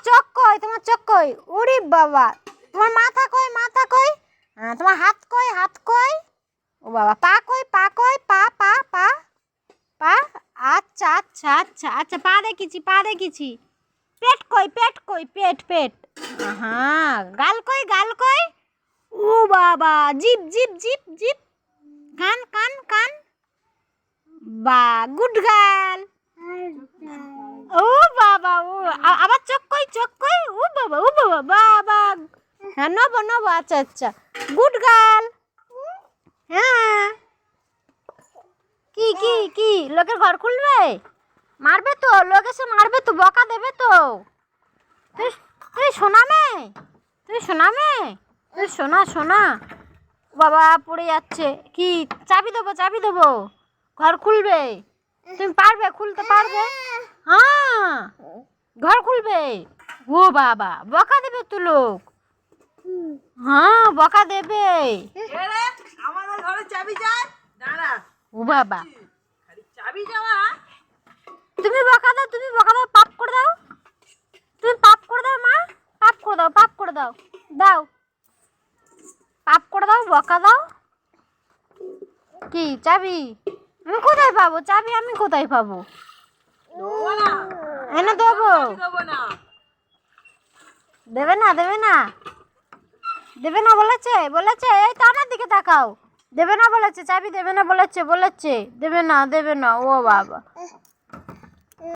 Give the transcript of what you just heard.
চোখ কই? তোমার চোখ কই? ওরে বাবা, তোমার মাথা কই? মাথা কই? হ্যাঁ, তোমার হাত কই? হাত কই? ও বাবা, পা কই? পা কই? পা পা পা পা। আচ্ছা আচ্ছা আচ্ছা আচ্ছা, পা দেখেছি, পা দেখেছি। পেট কই? পেট কই? পেট পেট। হ্যাঁ, গাল কই? গাল কই? ও বাবা, জিভ জিভ জিভ জিভ। কান কান কান। বা, গুড গার্ল। ও বাবা, ও আবার চোখ কই? চোখ কই? ও বাবা, ও বাবা, বাবা। হ্যাঁ, নব নব। আচ্ছা আচ্ছা, গুড গার্ল। হ্যাঁ। কি কি কি লোকের ঘর খুলবে? মারবে তো, লোক এসে মারবে তো, বকা দেবে তো। তুই তুই শোনা মেয়ে, তুই শোনা মেয়ে, তুই শোনা শোনা। বাবা পড়ে যাচ্ছে। কি, চাবি দেবো? চাবি দেবো? ঘর খুলবে? তুমি পারবে? খুলতে পারবে? হ্যাঁ, ঘর খুলবে। ও বাবা, বকা দেবে তো লোক। হ্যাঁ, বকা দেবে। আমাদের ঘরে চাবি যায়, দাঁড়া। ও বাবা, খালি চাবি যাওয়া। তুমি বকা দাও, তুমি বকা দাও, পাপ করে দাও। তুমি পাপ করে দাও মা, পাপ করে দাও, পাপ করে দাও। দাও, পাপ করে দাও, বকা দাও। কি চাবি? আমি কোথায় পাবো চাবি? আমি কোথায় পাবো? দেবো না, এনে দেবো? দেবো না। দেবে না, দেবে না, দেবে না বলেছে, বলেছে। এই তো আমার দিকে তাকাও। দেবে না বলেছে, চাবি দেবে না বলেছে, বলেছে দেবে না, দেবে না। ও বাবা,